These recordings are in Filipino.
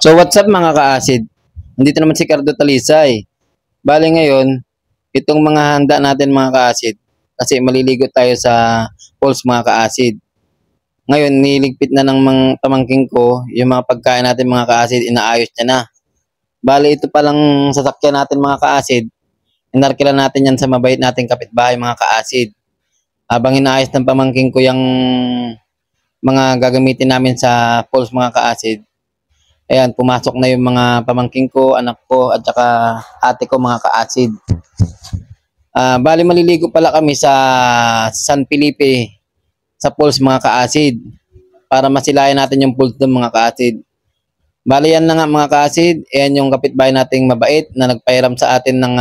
So what's up mga ka-acid? Nandito naman si Cardo Talisay. Bale ngayon, itong mga handa natin mga ka-acid, kasi maliligo tayo sa falls mga ka-acid. Ngayon, niligpit na ng mga pamangking ko, yung mga pagkain natin mga ka-acid, inaayos niya na. Bale ito palang sasakyan natin mga ka-acid, inarkila natin yan sa mabait nating kapitbahay mga ka-acid. Habang inaayos ng pamangking ko yung mga gagamitin namin sa falls mga ka-acid, ayan, pumasok na yung mga pamangking ko, anak ko, at saka ate ko mga ka-acid. Bali maliligo pala kami sa San Felipe, sa falls mga ka-acid, para masilayan natin yung falls doon mga ka-acid. Bali yan na nga mga ka-acid, ayan yung kapitbahay nating mabait na nagpairam sa atin ng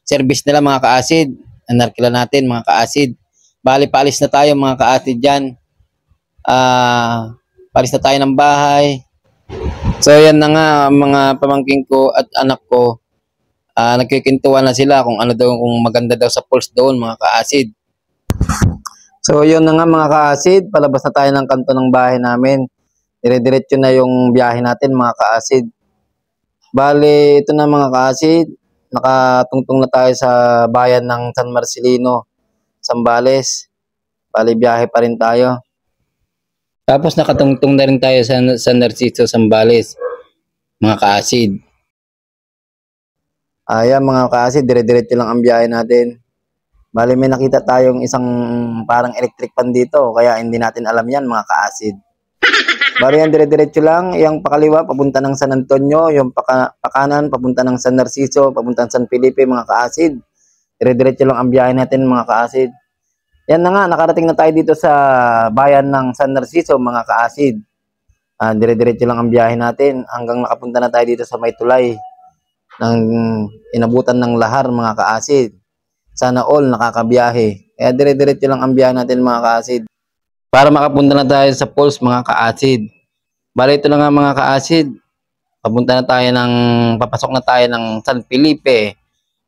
service nila mga ka-acid. Narkila natin mga ka-acid. Bali paalis na tayo mga ka-acid dyan. Paalis na tayo ng bahay. So yan na nga mga pamangking ko at anak ko, nagkikintuan na sila kung ano daw, kung maganda daw sa falls doon mga ka-acid. So yun na nga mga ka-acid, palabas na tayo ng kanto ng bahay namin. Dire-diretso na yung biyahe natin mga ka-acid. Bali ito na mga ka-acid, nakatungtong na tayo sa bayan ng San Marcelino, Zambales. Bali biyahe pa rin tayo. Tapos nakatungtong na rin tayo sa Narciso, Zambales, mga ka-acid. Ayan mga ka-acid, dire-diretso lang ang biyahe natin. Bali may nakita tayong isang parang electric pan dito, kaya hindi natin alam yan mga ka-acid. Bali yan dire-diretso lang, yung pakaliwa papunta ng San Antonio, yung pakanan papunta ng San Narciso, papunta ng San Felipe mga ka-acid. Dire-diretso lang ang biyahe natin mga ka-acid. Yan na nga, nakarating na tayo dito sa bayan ng San Narciso mga ka-acid. Dire-diretso lang ang biyahe natin hanggang nakapunta na tayo dito sa may tulay ng inabutan ng lahar mga ka-acid. Sana all nakakabiyahe. Kaya dire-diretso lang ang biyahe natin mga ka-acid, para makapunta na tayo sa falls mga ka-acid. Bali ito na nga mga ka-acid, papasok na tayo ng San Felipe,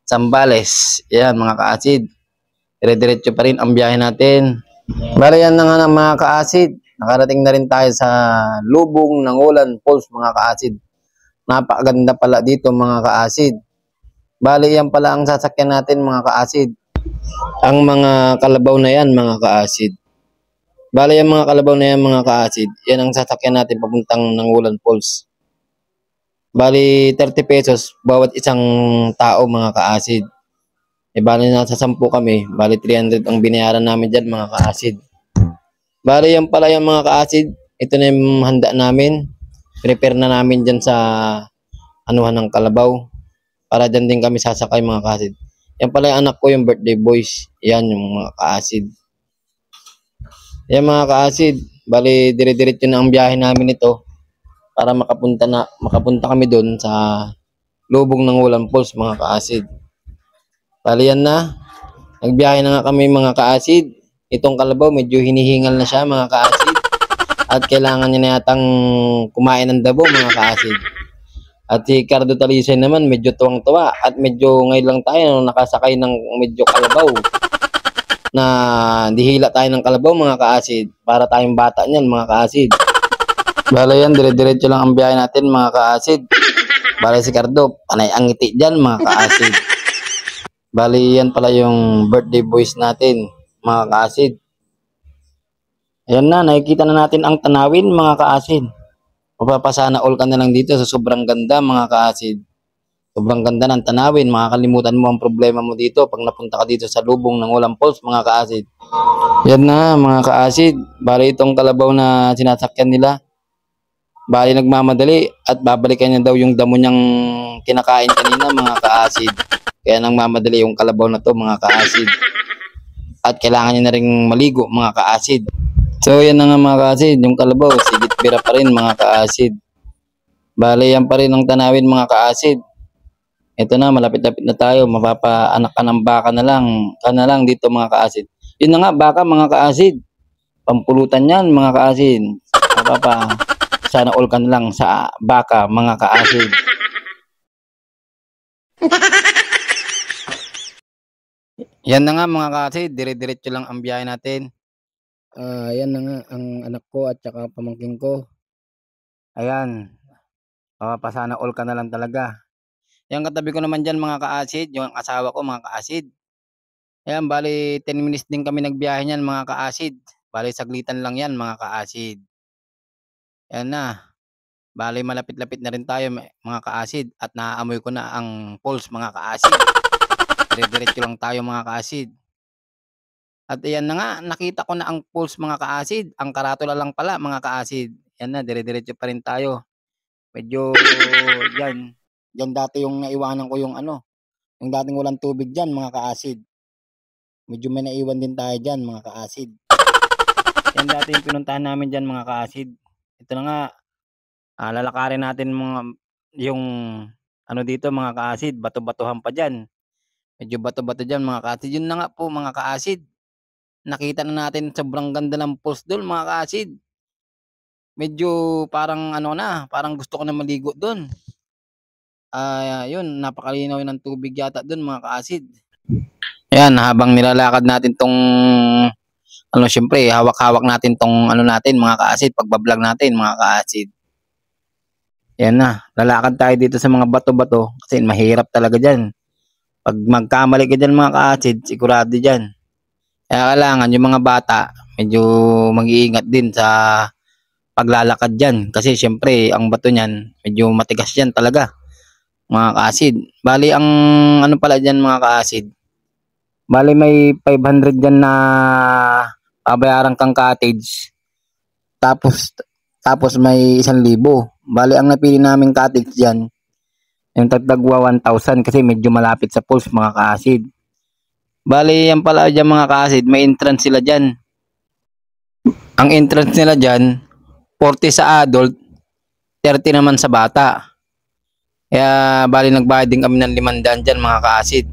Zambales. Yan mga ka-acid, dire-diretso pa rin ang biyahe natin. Bali yan na nga mga ka-acid, nakarating na rin tayo sa Lubong ng Ulan Falls mga ka-acid. Napakaganda pala dito mga ka-acid. Bali yan pala ang sasakyan natin mga ka-acid, ang mga kalabaw na yan mga ka-acid. Bali yung mga kalabaw na yan mga ka-acid, yan ang sasakyan natin papuntang Nangulan Falls. Bali 30 pesos bawat isang tao mga ka-acid. Bali nasa 10 kami, bali 300 ang binayaran namin dyan mga ka-acid. Bali yan pala yung mga ka-acid, ito na yung handa namin. Prepare na namin dyan sa anuhan ng kalabaw, para dyan din kami sasakay mga ka-acid. Yan pala yung anak ko, yung birthday boys, yan yung mga ka-acid. Yan mga ka-acid, bali dire-diretso na ang biyahe namin ito, para makapunta kami doon sa Lubong ng Ulan Falls mga ka-acid. Bali yan na, nagbiyahe na nga kami mga ka-acid. Itong kalabaw medyo hinihingal na siya mga ka-acid, at kailangan niya na yatang kumain ng dabo mga ka-acid. At si Cardo Talisay naman medyo tuwang-tuwa, at medyo ngayon lang tayo nakasakay ng medyo kalabaw, na dihila tayo ng kalabaw mga ka-acid, para tayong bata niyan mga ka-acid. Bale yan, dire-diretso lang ang biyahe natin mga ka-acid. Bale si Cardo, panay ang ngiti dyan mga ka-acid. Bale yan pala yung birthday boys natin mga ka-acid. Ayan na, nakikita na natin ang tanawin mga ka-acid. Mapapasana all ka na lang dito sa sobrang ganda mga ka-acid. Sobrang ganda ng tanawin, makakalimutan mo ang problema mo dito pag napunta ka dito sa Lubong ng Ulan Falls mga ka-acid. Yan na mga ka-acid, bali itong kalabaw na sinasakyan nila, bali nagmamadali at babalikan niya daw yung damo niyang kinakain kanina mga ka-acid. Kaya nagmamadali yung kalabaw na to mga ka-acid, at kailangan niya na ring maligo mga ka-acid. So yan na nga mga ka-acid, yung kalabaw sigit pira pa rin mga ka-acid. Bali yan pa rin ang tanawin mga ka-acid. Ito na, malapit-lapit na tayo, mapapaanak ka ng baka na lang dito mga ka-acid. Yun na nga, baka mga ka-acid, pampulutan yan mga ka-acid. Sana all ka na lang sa baka mga ka-acid. Yan na nga mga ka-acid, dire-diretso lang ang biyahe natin. Yan na nga ang anak ko at saka pamangkin ko. Ayan, Papasana all ka na lang talaga. Yan katabi ko naman dyan mga ka-acid, yung asawa ko mga ka-acid. Ayan, bali 10 minutes din kami nagbiyahe niyan mga ka-acid. Bali saglitan lang yan mga ka-acid. Ayan na. Bali malapit-lapit na rin tayo mga ka-acid at naaamoy ko na ang pulse mga ka-acid. Dire-diretso lang tayo mga ka-acid. At ayan na nga, nakita ko na ang pulse mga ka-acid. Ang karatula lang pala mga ka-acid. Ayan na, dire-diretso pa rin tayo. Medyo yan. Yan dati yung naiwanan ko yung ano, yung dating walang tubig dyan mga ka-acid. Medyo may naiwan din tayo dyan mga ka-acid. Yan dati yung pinuntahan namin dyan mga ka-acid. Ito na nga, lalakarin natin yung ano dito mga ka-acid, bato-batuhan pa dyan. Medyo bato-bato dyan mga ka-acid. Yun na nga po mga ka-acid. Nakita na natin sobrang ganda ng pulse doon mga ka-acid. Medyo parang ano na, parang gusto ko na maligo doon. Yun, napakalinaw ng tubig yata doon mga ka-acid. Ayan, habang nilalakad natin tong ano, syempre, hawak-hawak natin tong ano natin mga ka-acid, pagbablog natin mga ka-acid. Ayan na, lalakad tayo dito sa mga bato-bato kasi mahirap talaga dyan. Pag magkamali ka dyan mga ka-acid, sigurado dyan. Kaya kailangan yung mga bata, medyo mag-iingat din sa paglalakad dyan. Kasi syempre, ang bato niyan, medyo matigas yan talaga, mga ka-acid. Bali, ang ano pala dyan mga ka-acid, bali may 500 dyan na babayaran kang cottage. Tapos may 1,000. Bali, ang napili naming cottage dyan, yung tagdagwa 1,000 kasi medyo malapit sa pulse mga ka-acid. Bali, yan pala dyan mga ka-acid, may entrance sila dyan. Ang entrance nila dyan, 40 sa adult, 30 naman sa bata. Kaya bali nagbayad din kami ng 500 dyan mga ka-acid.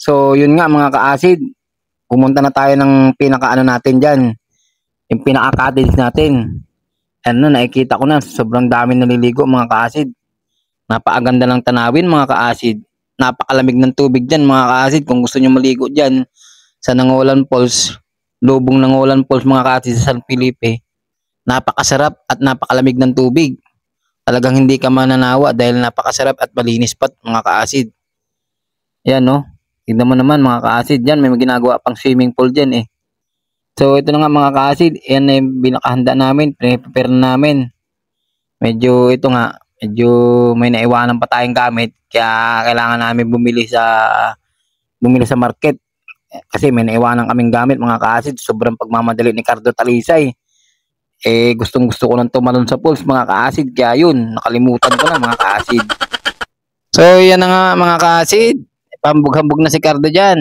So yun nga mga ka-acid, pumunta na tayo ng pinaka-ano natin dyan, yung pinaka-cottage natin. Ano, nakikita ko na, sobrang dami naliligo mga ka-acid. Napakaganda ng tanawin mga ka-acid. Napakalamig ng tubig dyan mga ka-acid. Kung gusto nyo maligo dyan sa Nangolan Falls, lubong Nangolan Falls mga ka-acid sa San Felipe, napakasarap at napakalamig ng tubig. Talagang hindi ka mananawa dahil napakasarap at malinis pa mga ka-acid. Yan no. Tignan mo naman mga ka-acid dyan. May ginagawa pang swimming pool dyan eh. So ito na nga mga ka-acid. Yan na yung binakahanda namin. Prepare namin. Medyo ito nga. Medyo may naiwanan pa tayong gamit. Kaya kailangan namin bumili sa market. Kasi may naiwanan kaming gamit mga ka-acid. Sobrang pagmamadali ni Cardo Talisay. Gustong gusto ko nang tumalon sa pools mga ka-acid. Kaya yun, nakalimutan ko na mga ka-acid. So yan na nga mga ka-acid. Pambug-hambog na si Cardo dyan.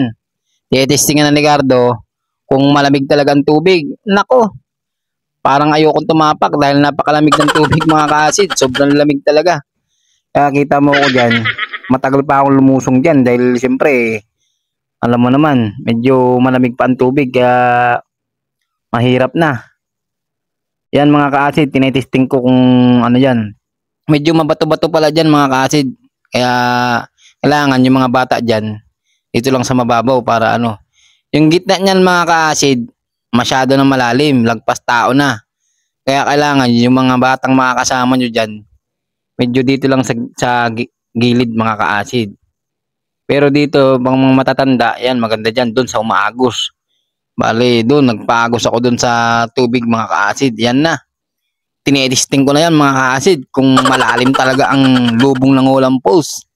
I-testingan na ni Cardo kung malamig talaga ang tubig. Nako, parang ayokong tumapak dahil napakalamig ng tubig mga ka-acid. Sobrang lamig talaga. Kaya kita mo ko dyan, matagal pa akong lumusong dyan dahil siyempre, alam mo naman, medyo malamig pa ang tubig kaya mahirap na. Yan mga ka-acid, tinetesting ko kung ano dyan. Medyo mabato-bato pala dyan mga ka-acid. Kaya kailangan yung mga bata dyan, dito lang sa mababaw para ano. Yung gitna niyan mga ka-acid, masyado na malalim, lagpas tao na. Kaya kailangan yung mga batang makakasama nyo dyan, medyo dito lang sa gilid mga ka-acid. Pero dito, mga matatanda, yan maganda dyan, doon sa umaagos. Bali, doon, nagpaagos ako doon sa tubig mga ka-acid. Yan na. Tinetesting ko na yan mga ka-acid kung malalim talaga ang lubong ng Ulam Falls.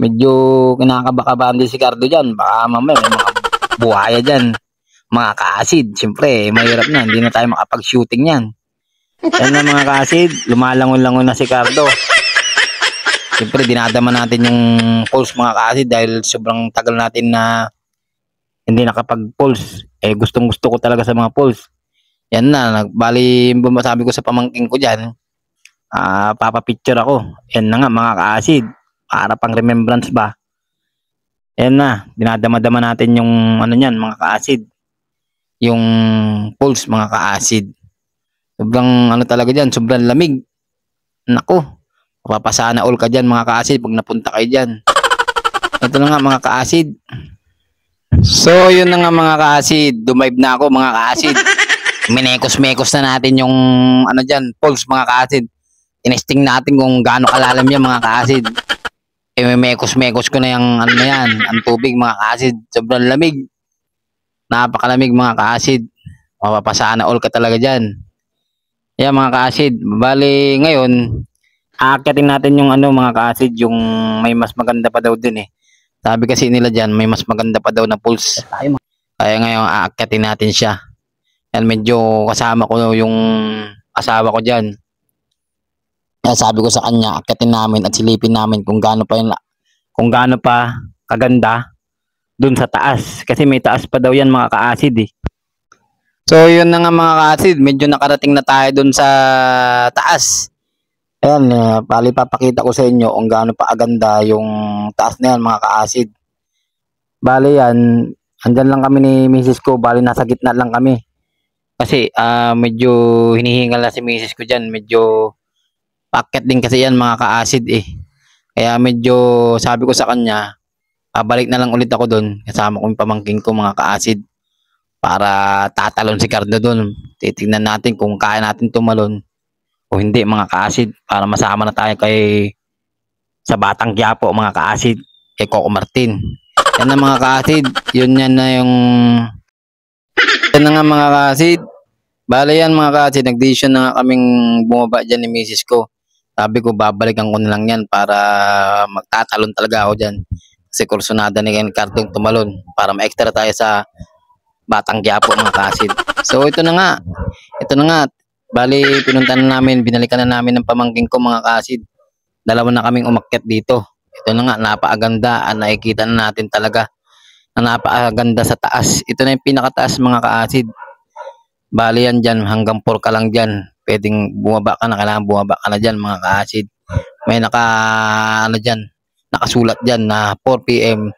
Medyo kinakabakabahan din si Cardo dyan. Baka mamaya may mga buhaya dyan. Mga ka-acid, siyempre, mahirap na. Hindi na tayo makapag-shooting yan. Yan na mga ka-acid, lumalangon-langon na si Cardo. Siyempre, dinadama natin yung pulse mga ka-acid dahil sobrang tagal natin na hindi nakapag-pulse. Gustong gusto ko talaga sa mga pulse. Yan na, bali, sabi ko sa pamangking ko dyan, papapicture ako. Yan na nga mga ka-acid, para pang remembrance ba. Yan na, dinadama-dama natin yung ano yan mga ka-acid. Yung pulse mga ka-acid. Sobrang ano talaga dyan, sobrang lamig. Nako, papasana all ka dyan mga ka-acid pag napunta kayo dyan. Ito na nga mga ka-acid. So yun na nga mga ka-acid, dumive na ako mga ka-acid. Minekos-mekos na natin yung ano dyan, pulse mga ka-acid. tinesting natin kung gaano kalalim yan mga ka-acid. May mekos-mekos ko na yung ano na yan, ang tubig mga ka-acid. Sobrang lamig. Napakalamig mga ka-acid. Mapapasana all ka talaga dyan. Yan mga ka-acid. Bali ngayon, aakyatin natin yung ano mga ka-acid, yung may mas maganda pa daw din eh. Sabi kasi nila dyan, may mas maganda pa daw na pulse. Kaya ngayon aakyatin natin siya. Yan, medyo kasama ko yung asawa ko dyan. Kaya sabi ko sa kanya, akyatin namin at silipin namin kung gaano pa kaganda dun sa taas. Kasi may taas pa daw yan mga ka-acid eh. So yun na nga mga ka-acid, medyo nakarating na tayo dun sa taas. Ayan, papakita ko sa inyo kung gaano pa aganda yung taas na yan mga ka-acid. Bali yan, andyan lang kami ni Mrs. ko, bali nasa gitna lang kami. Kasi medyo hinihingal na si Mrs. ko dyan, medyo packet din kasi yan mga ka-acid eh. Kaya medyo sabi ko sa kanya, balik na lang ulit ako doon, kasama ko yung pamangking ko mga ka-acid. Para tatalon si Cardo doon. Titignan natin kung kaya natin tumalon o hindi mga ka-acid, para masama na tayo sa Batang Quiapo mga ka-acid, kay Coco Martin. Yan na mga ka-acid, yan na nga mga ka-acid. Bale yan mga ka-acid, nag-decision na nga kaming bumaba dyan ni Mrs. ko. Sabi ko babalikan ko na lang yan para magtatalon talaga ako dyan. Kasi kursunada ni Cardo tumalon para ma-extra tayo sa Batang Quiapo mga ka-acid. So ito na nga, bali pinunta na namin, binalikan na namin ng pamangking ko mga ka-acid. Dalawa na kaming umakyat dito. Ito na nga, napakaganda, nakikita na natin talaga na napakaganda sa taas. Ito na yung pinakataas mga ka-acid. Bali yan dyan, hanggang 4 ka lang dyan. Pwedeng bumaba ka na, kailangan bumaba ka na dyan mga ka-acid. May nakasulat dyan na 4 PM,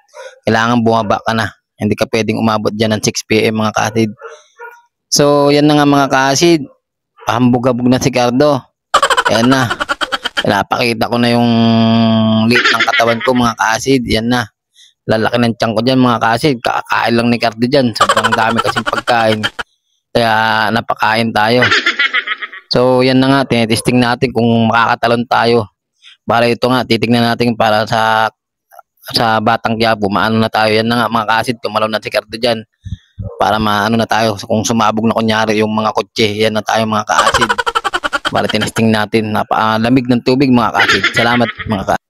kailangan bumaba ka na. Hindi ka pwedeng umabot dyan ng 6 PM mga ka-acid. So yan na nga mga ka-acid, hambog-habog na si Cardo. Yan na, pinapakita ko na yung liit ng katawan ko mga ka-acid. Yan na, lalaki ng tiyan ko dyan mga ka-acid. Kakain lang ni Cardo dyan, sobrang dami kasing pagkain, kaya napakain tayo. So yan na nga, tinetesting natin kung makakatalon tayo. Para ito nga, titignan natin para sa Batang Quiapo, maano na tayo. Yan na nga mga ka-acid, tumalaw na si Cardo dyan para maano na tayo. Kung sumabog na kunyari yung mga kotse, yan na tayo mga ka-acid. Para tinesting natin, napakalamig ng tubig mga ka-acid. Salamat mga ka-acid.